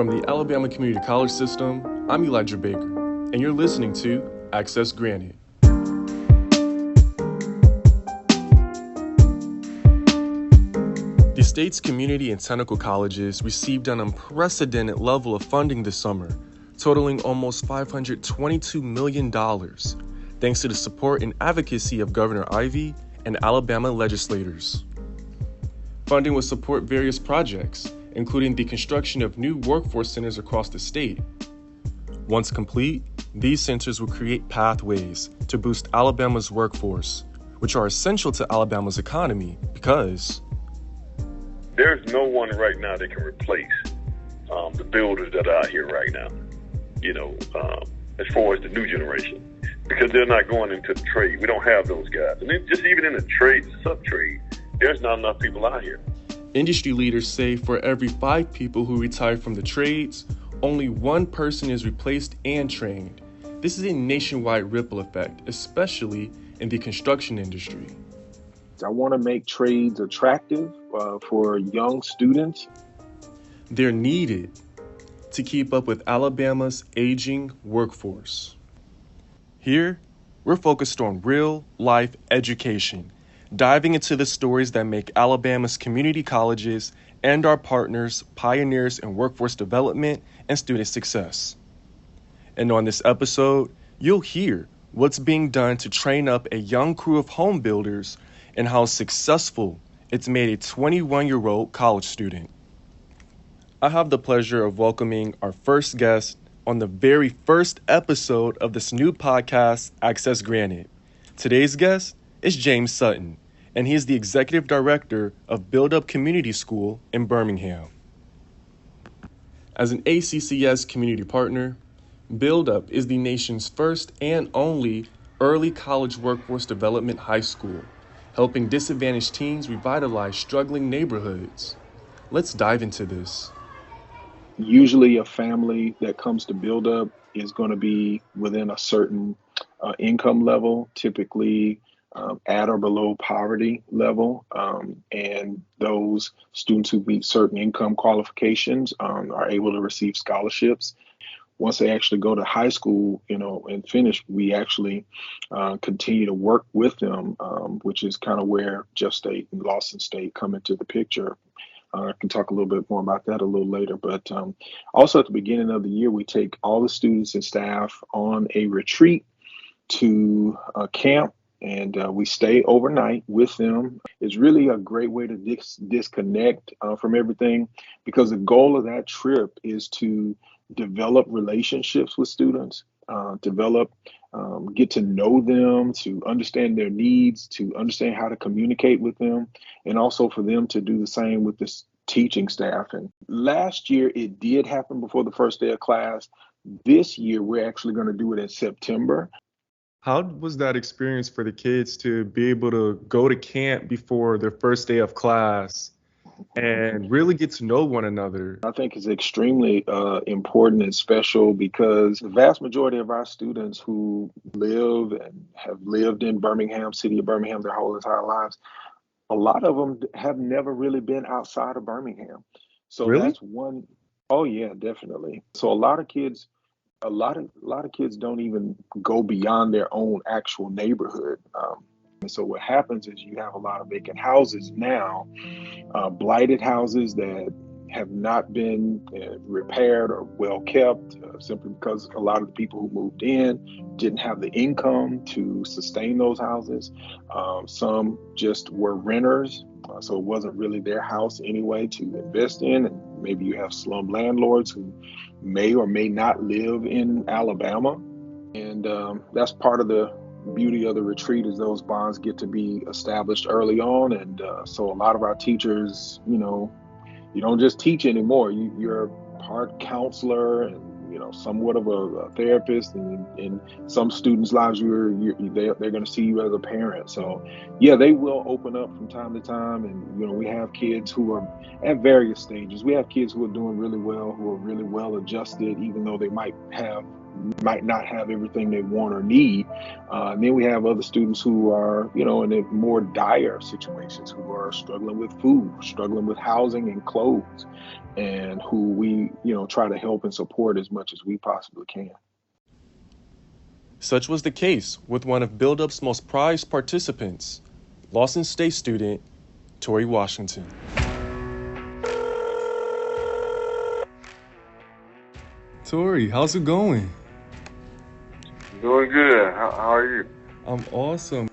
From the Alabama Community College System, I'm Elijah Baker, and you're listening to Access Granted. The state's community and technical colleges received an unprecedented level of funding this summer, totaling almost $522 million, thanks to the support and advocacy of Governor Ivey and Alabama legislators. Funding will support various projects, including the construction of new workforce centers across the state. Once complete, these centers will create pathways to boost Alabama's workforce, which are essential to Alabama's economy because there's no one right now that can replace the builders that are out here right now, as far as the new generation, because they're not going into the trade. We don't have those guys. And then just even in the trade, sub-trade, there's not enough people out here. Industry leaders say for every 5 people who retire from the trades, only 1 person is replaced and trained. This is a nationwide ripple effect, especially in the construction industry. I want to make trades attractive for young students. They're needed to keep up with Alabama's aging workforce. Here, we're focused on real-life education, diving into the stories that make Alabama's community colleges and our partners pioneers in workforce development and student success. And on this episode, you'll hear what's being done to train up a young crew of home builders and how successful it's made a 21-year-old college student. I have the pleasure of welcoming our first guest on the very first episode of this new podcast, Access Granted. Today's guest is James Sutton, and he is the Executive Director of BuildUP Community School in Birmingham. As an ACCS community partner, BuildUP is the nation's first and only early college workforce development high school, helping disadvantaged teens revitalize struggling neighborhoods. Let's dive into this. Usually a family that comes to BuildUP is going to be within a certain income level, typically at or below poverty level. And those students who meet certain income qualifications are able to receive scholarships. Once they actually go to high school, and finish, we actually continue to work with them, which is kind of where Jeff State and Lawson State come into the picture. I can talk a little bit more about that a little later. But also at the beginning of the year, we take all the students and staff on a retreat to camp, and we stay overnight with them. It's really a great way to disconnect from everything, because the goal of that trip is to develop relationships with students, get to know them, to understand their needs, to understand how to communicate with them, and also for them to do the same with this teaching staff. And last year it did happen before the first day of class. This year we're actually going to do it in September. How was that experience for the kids to be able to go to camp before their first day of class and really get to know one another? I think it's extremely important and special, because the vast majority of our students who live and have lived in Birmingham, city of Birmingham, their whole entire lives, a lot of them have never really been outside of Birmingham. So Really? That's one. Oh yeah, definitely. So a lot of kids don't even go beyond their own actual neighborhood. And so what happens is you have a lot of vacant houses now, blighted houses that have not been repaired or well kept, simply because a lot of the people who moved in didn't have the income to sustain those houses. Some just were renters, so it wasn't really their house anyway to invest in. And maybe you have slum landlords who may or may not live in Alabama. And that's part of the beauty of the retreat, is those bonds get to be established early on. And so a lot of our teachers, you don't just teach anymore. You're part counselor and somewhat of a therapist, and in some students' lives they're going to see you as a parent. So yeah, they will open up from time to time. And we have kids who are at various stages. We have kids who are doing really well, who are really well adjusted, even though they might have might not have everything they want or need. And then we have other students who are, in a more dire situations, who are struggling with food, struggling with housing and clothes, and who we, try to help and support as much as we possibly can. Such was the case with one of BuildUP's most prized participants, Lawson State student Torrey Washington. Torrey, how's it going? Doing good. How are you? I'm awesome.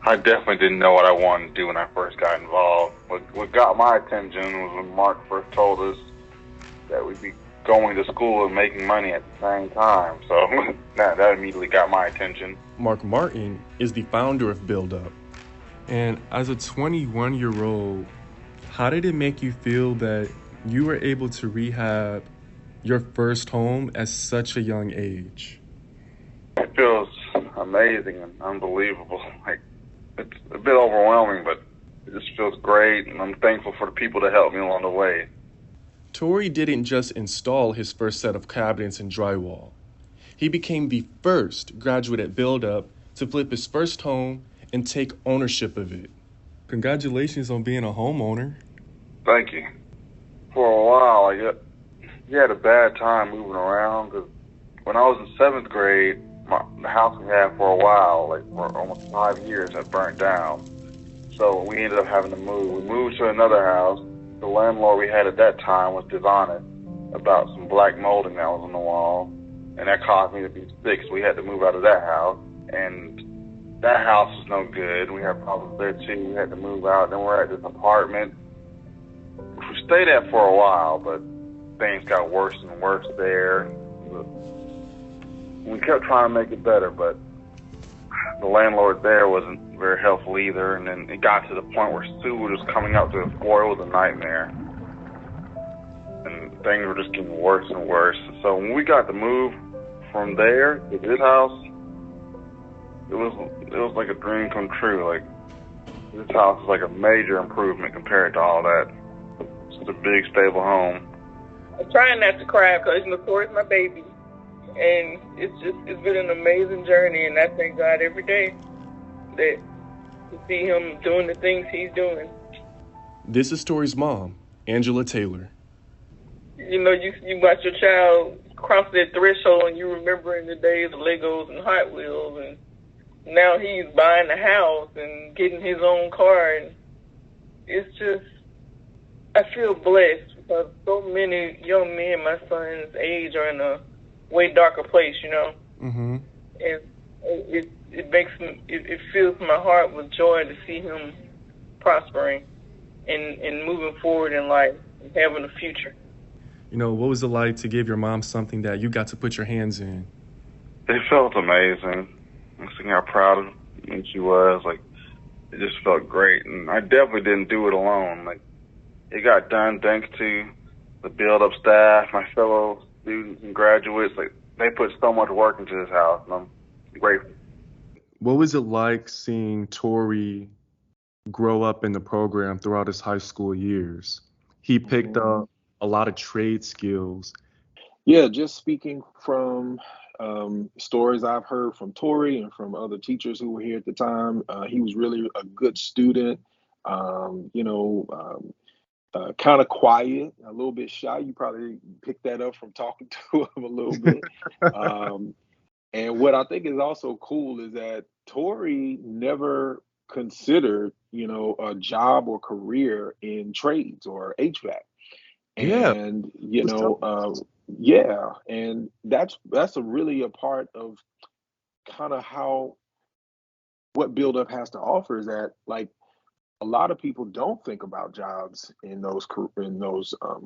I definitely didn't know what I wanted to do when I first got involved. What got my attention was when Mark first told us that we'd be going to school and making money at the same time. So that immediately got my attention. Mark Martin is the founder of BuildUP. And as a 21-year-old, how did it make you feel that you were able to rehab your first home at such a young age? It feels amazing and unbelievable. It's a bit overwhelming, but it just feels great, and I'm thankful for the people that helped me along the way. Torrey didn't just install his first set of cabinets and drywall. He became the first graduate at BuildUP to flip his first home and take ownership of it. Congratulations on being a homeowner. Thank you. For a while, you had a bad time moving around, because when I was in 7th grade, the house we had for a while, for almost 5 years, had burnt down. So we ended up having to move. We moved to another house. The landlord we had at that time was dishonest about some black molding that was on the wall, and that caused me to be sick, so we had to move out of that house. And that house was no good. We had problems there too. We had to move out. Then we're at this apartment, which we stayed at for a while, but things got worse and worse there. We kept trying to make it better, but the landlord there wasn't very helpful either. And then it got to the point where sewage was coming out to the floor. It was a nightmare. And things were just getting worse and worse. So when we got to move from there to this house, it was like a dream come true. This house is like a major improvement compared to all that. It's a big, stable home. I'm trying not to cry because Torrey's my baby. And it's been an amazing journey, and I thank God every day that to see him doing the things he's doing. This is Torrey's mom, Angela Taylor. You watch your child cross that threshold, and you remembering the days of Legos and Hot Wheels, and now he's buying a house and getting his own car, and it's just, I feel blessed because so many young men my son's age are in a way darker place, Mm-hmm. And it fills my heart with joy to see him prospering and moving forward in life and having a future. What was it like to give your mom something that you got to put your hands in? It felt amazing. I was thinking how proud of me she was. It just felt great. And I definitely didn't do it alone. It got done thanks to the BuildUP staff, my fellow students and graduates. They put so much work into this house, and I'm grateful. What was it like seeing Torrey grow up in the program throughout his high school years? He picked up a lot of trade skills. Yeah, just speaking from stories I've heard from Torrey and from other teachers who were here at the time, he was really a good student. Kind of quiet, a little bit shy. You probably picked that up from talking to him a little bit. And what I think is also cool is that Torrey never considered, a job or career in trades or HVAC. And, and that's really a part of kind of how what BuildUP has to offer is that a lot of people don't think about jobs in those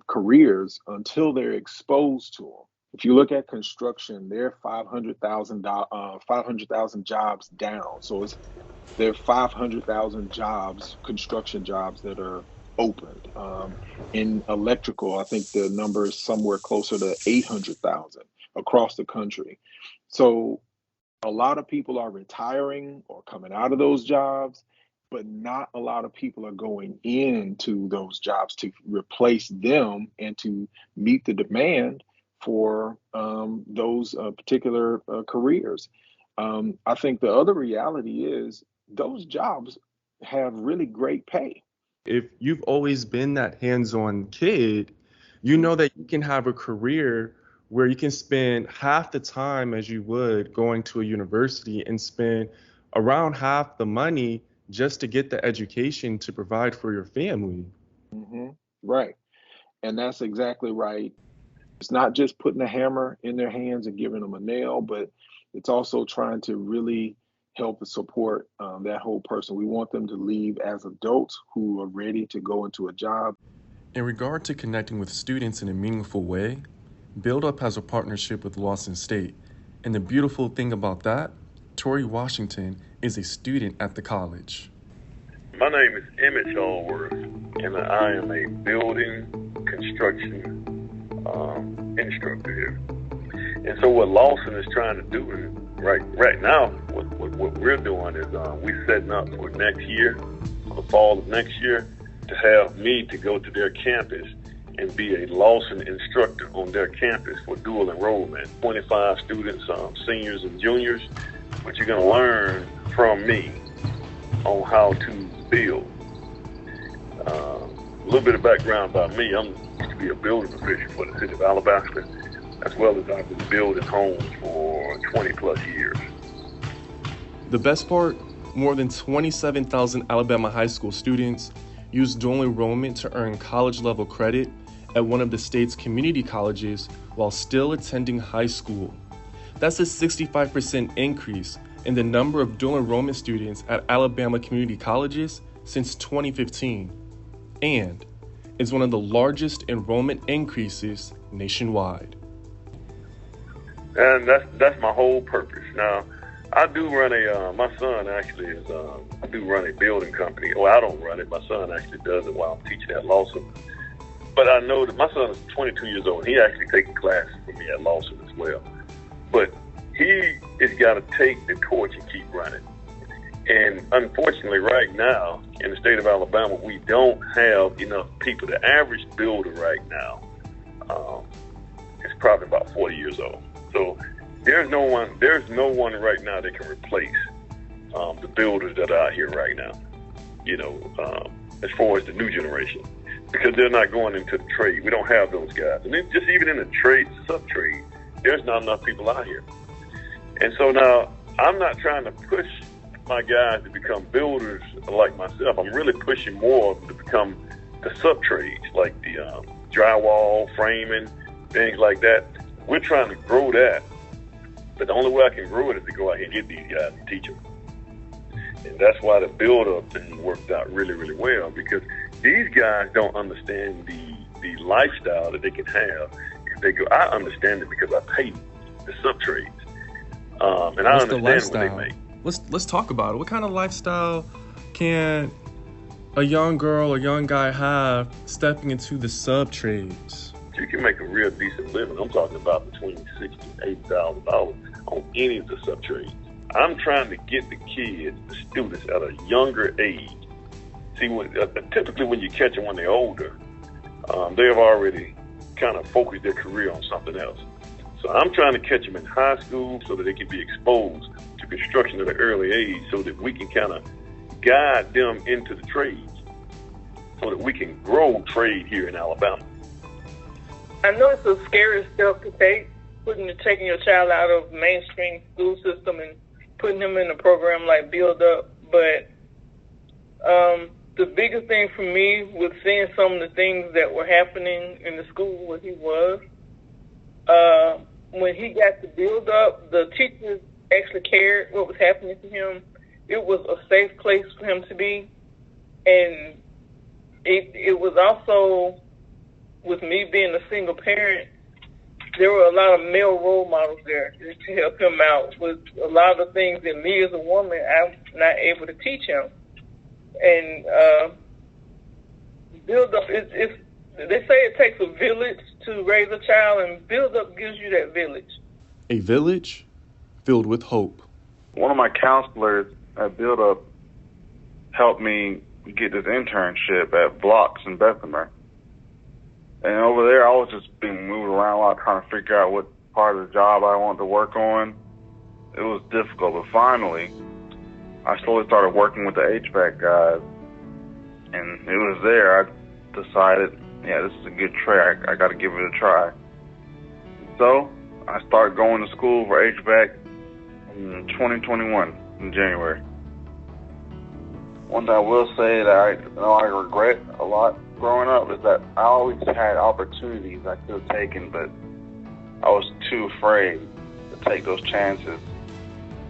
careers until they're exposed to them. If you look at construction, there are 500,000 jobs down. So there are 500,000 jobs, construction jobs that are opened. In electrical, I think the number is somewhere closer to 800,000 across the country. So a lot of people are retiring or coming out of those jobs, but not a lot of people are going into those jobs to replace them and to meet the demand for those particular careers. I think the other reality is those jobs have really great pay. If you've always been that hands-on kid, you know that you can have a career where you can spend half the time as you would going to a university and spend around half the money just to get the education to provide for your family. Hmm. Right. And that's exactly right. It's not just putting a hammer in their hands and giving them a nail, but it's also trying to really help and support that whole person. We want them to leave as adults who are ready to go into a job. In regard to connecting with students in a meaningful way, BuildUP has a partnership with Lawson State. And the beautiful thing about that, Torrey Washington is a student at the college. My name is Emmett Allworth, and I am a building construction instructor here. And so what Lawson is trying to do, and right now, what we're doing is we're setting up for next year, for the fall of next year, to have me to go to their campus and be a Lawson instructor on their campus for dual enrollment. 25 students, seniors and juniors, but you're going to learn from me on how to build. A little bit of background about me. I used to be a building official for the city of Alabaster, as well as I've been building homes for 20 plus years. The best part, more than 27,000 Alabama high school students use dual enrollment to earn college-level credit at one of the state's community colleges while still attending high school. That's a 65% increase in the number of dual enrollment students at Alabama community colleges since 2015, and is one of the largest enrollment increases nationwide. And that's my whole purpose. Now, I do run my son actually is, I do run a building company. Well, I don't run it. My son actually does it while I'm teaching at Lawson. But I know that my son is 22 years old, and he actually taking classes for me at Lawson as well. But he has got to take the torch and keep running. And unfortunately, right now, in the state of Alabama, we don't have enough people. The average builder right now is probably about 40 years old. So there's no one right now that can replace the builders that are out here right now, as far as the new generation, because they're not going into the trade. We don't have those guys. And then just even in the trade, sub-trade, there's not enough people out here. And so now I'm not trying to push my guys to become builders like myself. I'm really pushing more to become the sub-trades, like the drywall, framing, things like that. We're trying to grow that. But the only way I can grow it is to go out here and get these guys and teach them. And that's why the build-up thing worked out really, really well, because these guys don't understand the lifestyle that they can have if they go. I understand it because I pay the sub-trades. And I understand what they make. Let's talk about it. What kind of lifestyle can a young girl or young guy have stepping into the sub-trades? You can make a real decent living. I'm talking about between $60,000 and $80,000 on any of the sub-trades. I'm trying to get the kids, the students, at a younger age. See, typically when you catch them when they're older, they have already kind of focused their career on something else. So I'm trying to catch them in high school so that they can be exposed to construction at an early age, so that we can kind of guide them into the trades, so that we can grow trade here in Alabama. I know it's a scary step to take, taking your child out of mainstream school system and putting him in a program like BuildUP, but the biggest thing for me was seeing some of the things that were happening in the school where he was. When he got to BuildUP, the teachers actually cared what was happening to him. It was a safe place for him to be, and it was also, with me being a single parent, there were a lot of male role models there to help him out with a lot of things that me as a woman, I'm not able to teach him. And BuildUP, they say it takes a village to raise a child, and BuildUP gives you that village. A village filled with hope. One of my counselors at BuildUP helped me get this internship at Blocks in Bessemer. And over there, I was just being moved around a lot, trying to figure out what part of the job I wanted to work on. It was difficult, but finally, I slowly started working with the HVAC guys, and it was there I decided, yeah, this is a good trade. I got to give it a try. So I started going to school for HVAC in 2021 in January. One thing I will say that I regret a lot growing up is that I always had opportunities I could have taken, but I was too afraid to take those chances.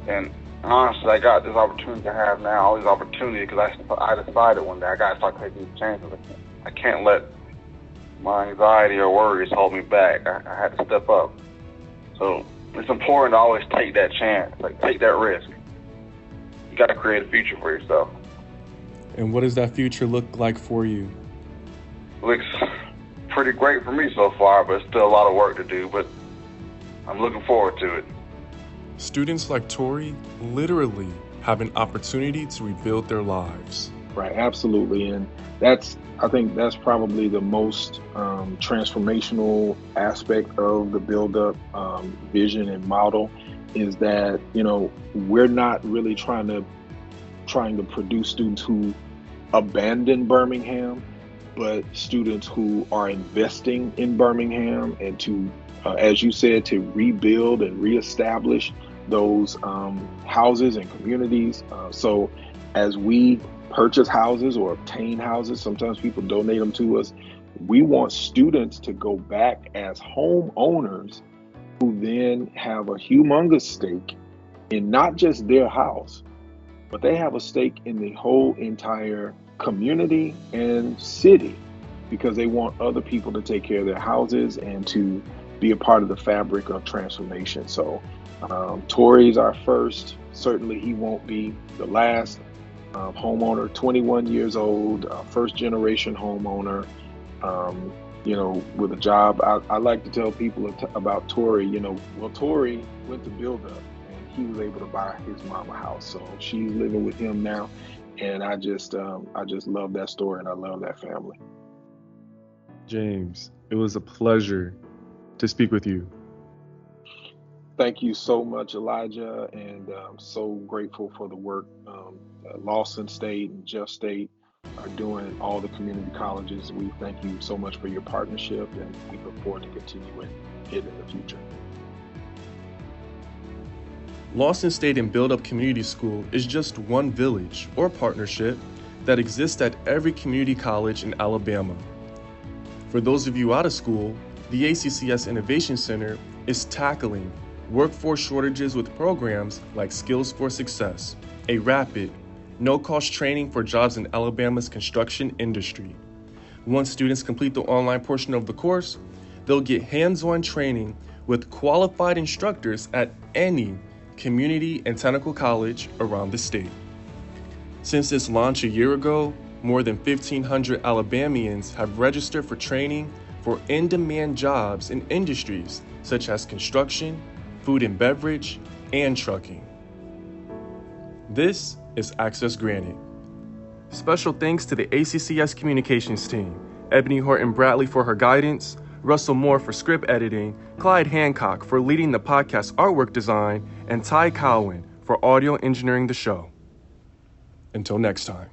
And honestly, I got this opportunity I have now, all these opportunities, because I decided one day I got to start taking these chances. I can't let my anxiety or worries hold me back. I had to step up. So it's important to always take that chance, like take that risk. You got to create a future for yourself. And what does that future look like for you? Looks pretty great for me so far, but it's still a lot of work to do, but I'm looking forward to it. Students like Torrey literally have an opportunity to rebuild their lives. Right, absolutely. And I think that's probably the most transformational aspect of the BuildUP vision and model, is that, we're not really trying to produce students who abandon Birmingham, but students who are investing in Birmingham and to, as you said, to rebuild and reestablish those houses and communities. So as we purchase houses or obtain houses, sometimes people donate them to us. We want students to go back as homeowners who then have a humongous stake in not just their house, but they have a stake in the whole entire community and city, because they want other people to take care of their houses and to be a part of the fabric of transformation. So Torrey's our first. Certainly he won't be the last homeowner, 21 years old, first generation homeowner, with a job. I like to tell people about Torrey, Torrey went to BuildUP and he was able to buy his mama house. So she's living with him now. And I just love that story, and I love that family. James, it was a pleasure to speak with you. Thank you so much, Elijah, and I'm so grateful for the work Lawson State and Jeff State are doing at all the community colleges. We thank you so much for your partnership, and we look forward to continuing it in the future. Lawson State and BuildUP Community School is just one village or partnership that exists at every community college in Alabama. For those of you out of school, the ACCS Innovation Center is tackling workforce shortages with programs like Skills for Success, a rapid, no-cost training for jobs in Alabama's construction industry. Once students complete the online portion of the course, they'll get hands-on training with qualified instructors at any community and technical college around the state. Since its launch a year ago, more than 1,500 Alabamians have registered for training for in-demand jobs in industries such as construction, food and beverage, and trucking. This is Access Granted. Special thanks to the ACCS communications team, Ebony Horton Bradley for her guidance, Russell Moore for script editing, Clyde Hancock for leading the podcast artwork design, and Ty Cowan for audio engineering the show. Until next time.